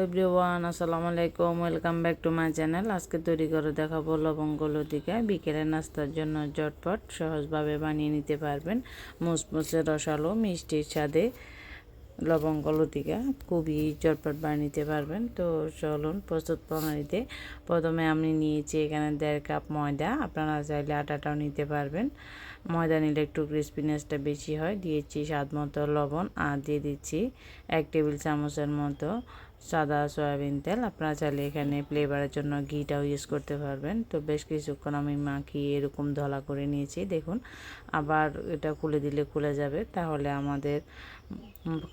Everyone আসসালামু আলাইকুম, welcome back to my channel. আজকে তৈরি করে দেখাবো লবঙ্গ লতিকা। বিকেলের নাস্তার জন্য ঝটপট সহজভাবে বানিয়ে নিতে পারবেন। মুসমুসে রসালো মিষ্টির স্বাদে লবঙ্গ লতিকা খুবই ঝটপট বানিয়ে নিতে পারবেন। তো চলুন প্রস্তুত প্রণালীতে। প্রথমে আমি নিয়েছি এখানে 1.5 কাপ ময়দা। আপনারা চাইলে আটাটাও নিতে পারবেন। ময়দা নিলে একটু ক্রিস্পিনেসটা বেশি হয়। দিয়েছি স্বাদ মতো লবণ আর দিয়ে দিচ্ছি 1 টেবিল চামচের মতো সাদা সয়াবিন তেল। আপনারা চাইলে এখানে ফ্লেভারের জন্য ঘিটাও ইউজ করতে পারবেন। তো বেশ কিছুক্ষণ আমি মাখিয়ে এরকম ধলা করে নিয়েছি। দেখুন, আবার এটা খুলে দিলে খুলে যাবে, তাহলে আমাদের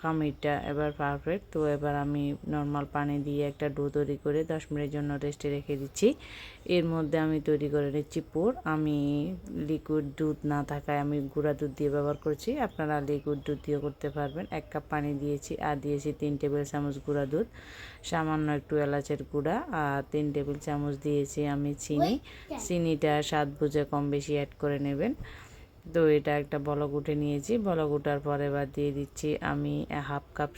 খামিরটা এবার পারফেক্ট। তো এবার আমি নর্মাল পানি দিয়ে একটা ডো তৈরি করে 10 মিনিটের জন্য রেস্টে রেখে দিচ্ছি। এর মধ্যে আমি তৈরি করে নিচ্ছি পুর। আমি লিকুইড দুধ না থাকায় আমি গুঁড়া দুধ দিয়ে ব্যবহার করছি। আপনারা লিকুইড দুধ দিয়ে করতে পারবেন। 1 কাপ পানি দিয়েছি আর দিয়েছি 3 টেবিল চামচ গুঁড়া দুধ, সামান্য একটু এলাচের গুঁড়া আর 3 টেবিল চামচ দিয়েছি আমি চিনি। চিনিটা স্বাদ বুঝে কম বেশি অ্যাড করে নেবেন। তো এটা একটা বলক উঠে নিয়েছি। বলক উঠার পরে এবার দিয়ে দিচ্ছি আমি 1/2 কাপ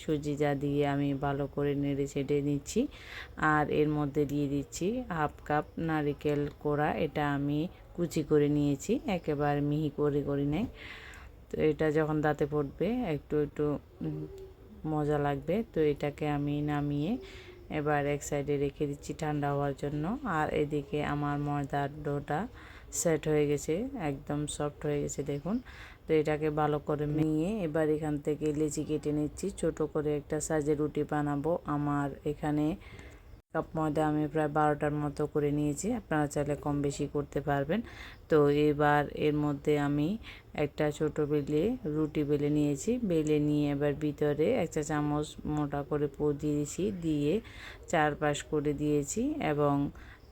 সুজি যা দিয়ে আমি ভালো করে নেড়ে ছেড়ে নিচ্ছি। আর এর মধ্যে দিয়ে দিচ্ছি 1/2 কাপ নারকেল কোড়া। এটা আমি কুচি করে নিয়েছি, একেবারে মিহি করে নেই। তো এটা যখন দাঁতে পড়বে একটু একটু মজা লাগবে। তো এটাকে আমি নামিয়ে এবার এক সাইডে রেখে দিচ্ছি ঠান্ডা হওয়ার জন্য। আর এদিকে আমার ময়দার ডোটা সেট হয়ে গেছে, একদম সফট হয়ে গেছে দেখুন। তো এটাকে ভালো করে নিয়ে এবার এখান থেকে লেচি কেটে নিচ্ছি। ছোট করে একটা সাইজের রুটি বানাবো। আমার এখানে কাপ ময়দা আমি প্রায় 12টার মতো করে নিয়েছি। আপনারা চাইলে কম বেশি করতে পারবেন। তো এবার এর মধ্যে আমি একটা ছোট রুটি বেলে নিয়েছি। বেলে নিয়ে এবার ভিতরে 1 চা চামচ মোটা করে পুর দিয়েছি, দিয়ে 4 পাশ করে দিয়েছি। এবং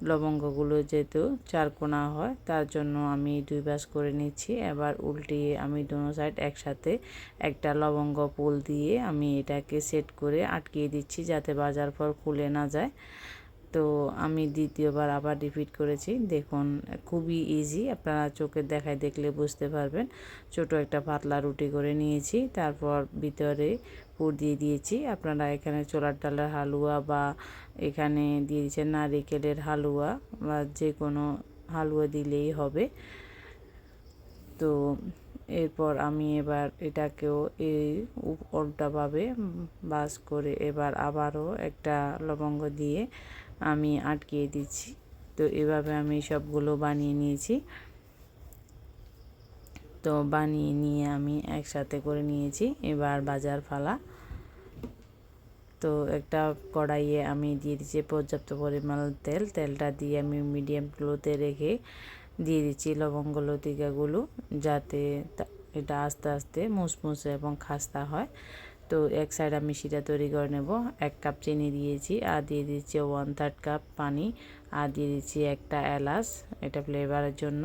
লবঙ্গগুলো যেহেতু 4 কোনা হয়, তার জন্য আমি 2 পাশ করে নিচ্ছি। এবার উল্টিয়ে আমি দোনো সাইড একসাথে একটা লবঙ্গ পুল দিয়ে আমি এটাকে সেট করে আটকিয়ে দিচ্ছি, যাতে ভাজার পর খুলে না যায়। তো আমি দ্বিতীয়বার আবার রিপিট করেছি। দেখুন, খুবই ইজি, আপনারা চোখের দেখায় দেখলে বুঝতে পারবেন। ছোট একটা পাতলা রুটি করে নিয়েছি, তারপর ভিতরে পুর দিয়ে দিয়েছি। আপনারা এখানে ছোলার ডালের হালুয়া বা এখানে দিয়ে দিচ্ছেন নারিকেলের হালুয়া বা যে কোনো হালুয়া দিলেই হবে। তো এরপর আমি এবার এটাকেও এই উল্টাভাবে বাস করে এবার আবারও একটা লবঙ্গ দিয়ে আমি আটকিয়ে দিচ্ছি। তো এভাবে আমি সবগুলো বানিয়ে নিয়েছি। তো বানিয়ে নিয়ে আমি একসাথে করে নিয়েছি। এবার ভাজার পালা। তো একটা কড়াইয়ে আমি দিয়ে দিচ্ছি পর্যাপ্ত পরিমাণ তেলটা দিয়ে আমি মিডিয়াম ফ্লেতে রেখে দিয়ে দিচ্ছি লবঙ্গ লতিকাগুলো, যাতে এটা আস্তে আস্তে মুসমুসে এবং খাস্তা হয়। তো এক সাইড আমি সেটা তৈরি করে নেব। 1 কাপ চিনি দিয়েছি আর দিয়ে দিচ্ছি 1/3 কাপ পানি আর দিয়ে দিচ্ছি একটা এলাচ, এটা ফ্লেভারের জন্য।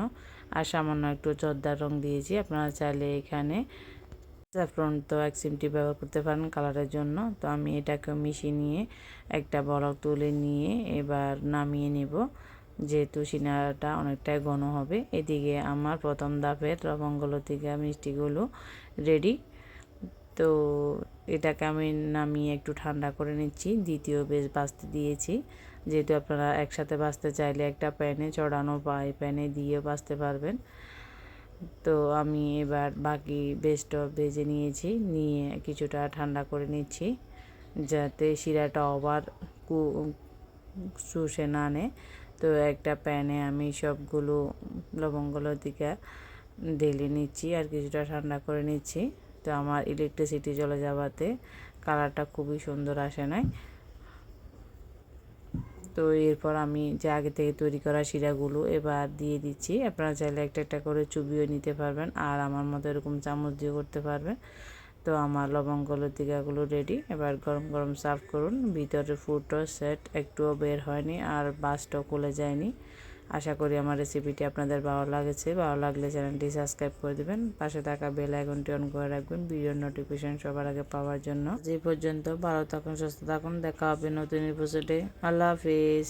আর সামান্য একটু জর্দার রং দিয়েছি। আপনারা চাইলে এখানে স্যাফরন তো 1 চিমটি ব্যবহার করতে পারেন কালারের জন্য। তো আমি এটাকে মিশিয়ে নিয়ে একটা বলক তুলে নিয়ে এবার নামিয়ে নেব, যেহেতু সিনাটা অনেকটাই ঘন হবে। এদিকে আমার প্রথম ধাপের লবঙ্গ লতিকা মিষ্টিগুলো রেডি। তো এটাকে আমি নামিয়ে একটু ঠান্ডা করে নিচ্ছি। দ্বিতীয় বেশ ভাজতে দিয়েছি। যেহেতু আপনারা একসাথে ভাজতে চাইলে একটা প্যানে চড়ানো বা এই প্যানে দিয়ে ভাজতে পারবেন। তো আমি এবার বাকি বেশটা ভেজে নিয়েছি, নিয়ে কিছুটা ঠান্ডা করে নিচ্ছি, যাতে শিরাটা আবার শুষে না নেয়। তো একটা প্যানে আমি সবগুলো লবঙ্গ লতিকা ঢেলে নিচ্ছি আর কিছুটা ঠান্ডা করে নিচ্ছি। তো আমার ইলেকট্রিসিটি চলে যাওয়াতে কালারটা খুবই সুন্দর আসে নাই। তো এরপর আমি যে আগে থেকে তৈরি করা শিরাগুলো এবার দিয়ে দিচ্ছি। আপনারা চাইলে একটা একটা করে চুবিয়ে নিতে পারবেন, আর আমার মতো এরকম চামচ দিয়ে করতে পারবেন। তো আমার লবঙ্গ লতিকাগুলো রেডি। এবার গরম গরম সার্ভ করুন। ভিতরে ফুডটা সেট একটুও বের হয়নি আর বাসটাও খুলে যায়নি। আশা করি আমার রেসিপিটি আপনাদের ভালো লাগছে। ভালো লাগলে চ্যানেলটি সাবস্ক্রাইব করে দেবেন, পাশে থাকা বেল আইকনটি অন করে রাখবেন ভিডিওর নোটিফিকেশন সবার আগে পাওয়ার জন্য। যে পর্যন্ত ভালো থাকুন, সুস্থ থাকুন, দেখা হবে নতুন এপিসোডে। আল্লাহ হাফিজ।